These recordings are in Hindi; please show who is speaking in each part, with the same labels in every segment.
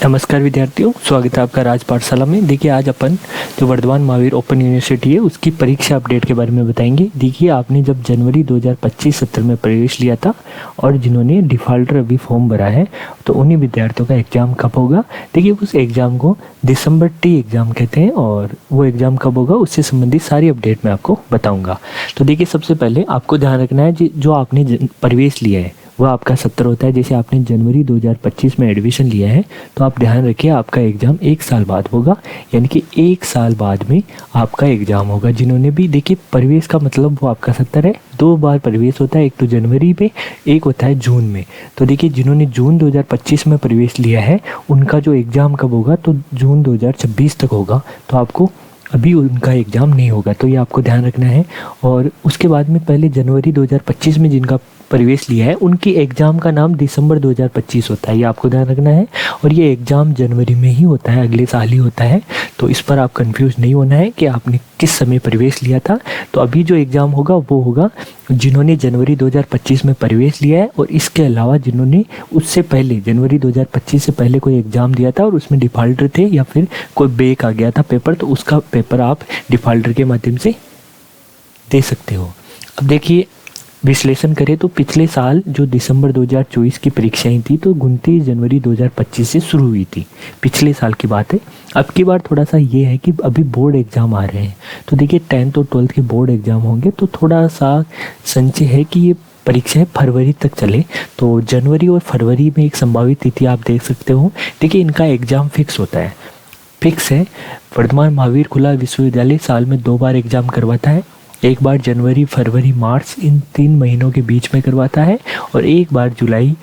Speaker 1: नमस्कार विद्यार्थियों, स्वागत है आपका राज पाठशाला में। देखिए आज अपन जो वर्धमान महावीर ओपन यूनिवर्सिटी है उसकी परीक्षा अपडेट के बारे में बताएंगे। देखिए आपने जब जनवरी 2025 सत्र में प्रवेश लिया था और जिन्होंने डिफ़ॉल्टर अभी फॉर्म भरा है तो उन्हीं विद्यार्थियों का एग्ज़ाम कब होगा। देखिए उस एग्ज़ाम को दिसंबर टी एग्ज़ाम कहते हैं और वो एग्ज़ाम कब होगा उससे संबंधित सारी अपडेट मैं आपको बताऊँगा। तो देखिए सबसे पहले आपको ध्यान रखना है जो आपने प्रवेश लिया है वह आपका सत्र होता है। जैसे आपने जनवरी 2025 में एडमिशन लिया है तो आप ध्यान रखिए आपका एग्ज़ाम 1 साल बाद होगा, यानी कि 1 साल बाद में आपका एग्ज़ाम होगा। जिन्होंने भी देखिए प्रवेश का मतलब वो आपका सत्र है, 2 बार प्रवेश होता है, एक तो जनवरी में एक होता है जून में। तो देखिए जिन्होंने जून 2025 में प्रवेश लिया है उनका जो एग्ज़ाम कब होगा तो जून 2026 तक होगा। तो आपको अभी उनका एग्ज़ाम नहीं होगा, तो ये आपको ध्यान रखना है। और उसके बाद में पहले जनवरी 2025 में जिनका प्रवेश लिया है उनकी एग्ज़ाम का नाम दिसंबर 2025 होता है, ये आपको ध्यान रखना है। और ये एग्ज़ाम जनवरी में ही होता है, अगले साल ही होता है। तो इस पर आप कंफ्यूज नहीं होना है कि आपने किस समय प्रवेश लिया था। तो अभी जो एग्ज़ाम होगा वो होगा जिन्होंने जनवरी 2025 में प्रवेश लिया है और इसके अलावा जिन्होंने उससे पहले जनवरी 2025 से पहले कोई एग्ज़ाम दिया था और उसमें डिफ़ॉल्टर थे या फिर कोई बैक आ गया था पेपर, तो उसका पेपर आप डिफ़ॉल्टर के माध्यम से दे सकते हो। अब देखिए विश्लेषण करें तो पिछले साल जो दिसंबर 2024 की परीक्षाएं थी तो 29 जनवरी 2025 से शुरू हुई थी, पिछले साल की बात है। अब की बार थोड़ा सा ये है कि अभी बोर्ड एग्ज़ाम आ रहे हैं, तो देखिए 10th और 12th के बोर्ड एग्ज़ाम होंगे तो थोड़ा सा संशय है कि ये परीक्षाएं फरवरी तक चले। तो जनवरी और फरवरी में एक संभावित तिथि आप देख सकते हो। देखिए इनका एग्ज़ाम फिक्स होता है, फिक्स है। वर्धमान महावीर खुला विश्वविद्यालय साल में 2 बार एग्ज़ाम करवाता है, एक बार जनवरी, फरवरी, मार्च इन 3 महीनों के बीच में करवाता है और एक बार जुलाई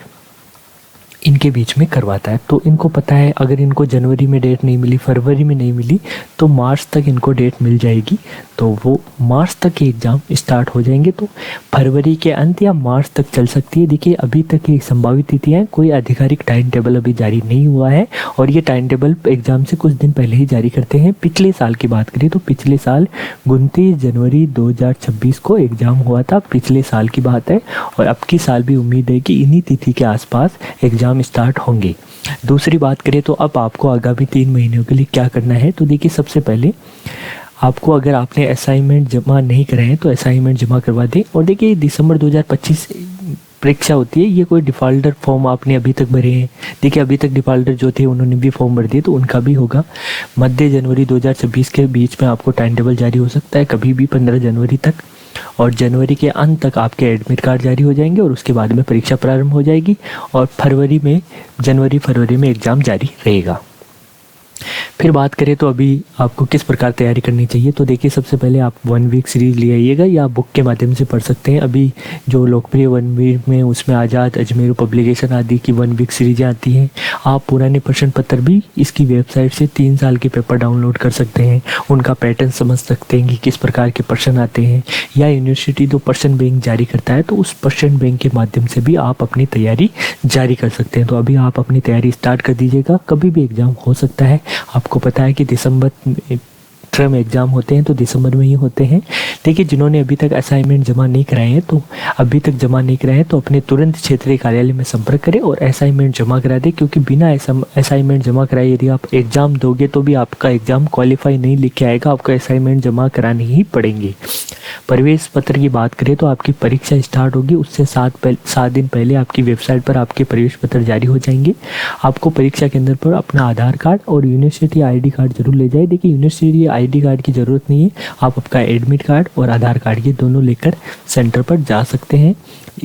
Speaker 1: इनके बीच में करवाता है। तो इनको पता है अगर इनको जनवरी में डेट नहीं मिली, फरवरी में नहीं मिली तो मार्च तक इनको डेट मिल जाएगी, तो वो मार्च तक के एग्ज़ाम स्टार्ट हो जाएंगे। तो फरवरी के अंत या मार्च तक चल सकती है। देखिए अभी तक की संभावित तिथियाँ, कोई आधिकारिक टाइम टेबल अभी जारी नहीं हुआ है और ये टाइम टेबल एग्ज़ाम से कुछ दिन पहले ही जारी करते हैं। पिछले साल की बात करें तो पिछले साल 29 जनवरी 2026 को एग्ज़ाम हुआ था, पिछले साल की बात है। और अब की साल भी उम्मीद है कि इन्हीं तिथि के आसपास एग्ज़ाम स्टार्ट होंगे। दूसरी बात करें तो अब आपको आगामी 3 महीनों के लिए क्या करना है। तो देखिए सबसे पहले आपको अगर आपने असाइनमेंट जमा नहीं कराए हैं तो असाइनमेंट जमा करवा दें। और देखिए दिसंबर 2025 परीक्षा होती है, ये कोई डिफ़ॉल्टर फॉर्म आपने अभी तक भरे हैं। देखिए अभी तक डिफ़ॉल्टर जो थे उन्होंने भी फॉर्म भर दिए तो उनका भी होगा। मध्य जनवरी 2026 के बीच में आपको टाइम टेबल जारी हो सकता है, कभी भी 15 जनवरी तक। और जनवरी के अंत तक आपके एडमिट कार्ड जारी हो जाएंगे और उसके बाद में परीक्षा प्रारंभ हो जाएगी और जनवरी फरवरी में एग्ज़ाम जारी रहेगा। फिर बात करें तो अभी आपको किस प्रकार तैयारी करनी चाहिए। तो देखिए सबसे पहले आप 1 वीक सीरीज़ ले आइएगा या बुक के माध्यम से पढ़ सकते हैं। अभी जो लोकप्रिय 1 वीक में उसमें आज़ाद, अजमेर पब्लिकेशन आदि की 1 वीक सीरीज़ें आती हैं। आप पुराने प्रश्न पत्र भी इसकी वेबसाइट से 3 साल के पेपर डाउनलोड कर सकते हैं, उनका पैटर्न समझ सकते हैं कि किस प्रकार के प्रश्न आते हैं। या यूनिवर्सिटी जो प्रश्न बैंक जारी करता है तो उस प्रश्न बैंक के माध्यम से भी आप अपनी तैयारी जारी कर सकते हैं। तो अभी आप अपनी तैयारी स्टार्ट कर दीजिएगा, कभी भी एग्ज़ाम हो सकता है। आपको पता है कि दिसंबर टर्म एग्ज़ाम होते हैं तो दिसंबर में ही होते हैं। देखिए जिन्होंने अभी तक असाइनमेंट जमा नहीं कराए हैं तो अपने तुरंत क्षेत्रीय कार्यालय में संपर्क करें और असाइनमेंट जमा करा दें, क्योंकि बिना असाइनमेंट जमा कराए यदि आप एग्ज़ाम दोगे तो भी आपका एग्ज़ाम क्वालिफाई नहीं लिख के आएगा, आपको असाइनमेंट जमा कराने ही पड़ेंगे। प्रवेश पत्र की बात करें तो आपकी परीक्षा स्टार्ट होगी उससे 7 दिन पहले आपकी वेबसाइट पर आपके प्रवेश पत्र जारी हो जाएंगे। आपको परीक्षा केंद्र पर अपना आधार कार्ड और यूनिवर्सिटी ID कार्ड जरूर ले जाए। देखिए यूनिवर्सिटी ID कार्ड की ज़रूरत नहीं है, आप आपका एडमिट कार्ड और आधार कार्ड ये दोनों लेकर सेंटर पर जा सकते हैं।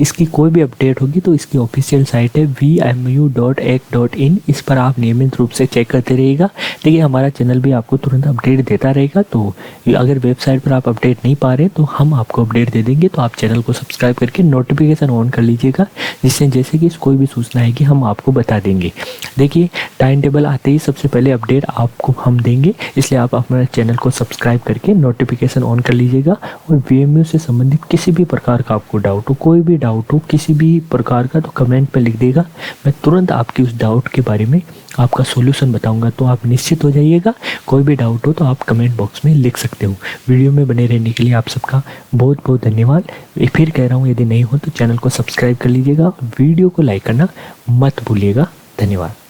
Speaker 1: इसकी कोई भी अपडेट होगी तो इसकी ऑफिशियल साइट है vmu.ac.in, इस पर आप नियमित रूप से चेक करते रहिएगा। देखिए हमारा चैनल भी आपको तुरंत अपडेट देता रहेगा, तो अगर वेबसाइट पर आप अपडेट नहीं पा रहे तो हम आपको अपडेट दे देंगे। तो आप चैनल को सब्सक्राइब करके नोटिफिकेशन ऑन कर लीजिएगा, जिससे जैसे कि कोई भी सूचना आएगी हम आपको बता देंगे। देखिए टाइम टेबल आते ही सबसे पहले अपडेट आपको हम देंगे, इसलिए आप हमारे चैनल को सब्सक्राइब करके नोटिफिकेशन ऑन कर लीजिएगा। और VMU से संबंधित किसी भी प्रकार का आपको डाउट हो, कोई भी डाउट हो किसी भी प्रकार का, तो कमेंट पे लिख देगा, मैं तुरंत आपकी उस डाउट के बारे में आपका सॉल्यूशन बताऊंगा। तो आप निश्चित हो जाइएगा, कोई भी डाउट हो तो आप कमेंट बॉक्स में लिख सकते हो। वीडियो में बने रहने के लिए आप सबका बहुत बहुत धन्यवाद। फिर कह रहा हूँ यदि नहीं हो तो चैनल को सब्सक्राइब कर लीजिएगा, वीडियो को लाइक करना मत भूलिएगा। धन्यवाद।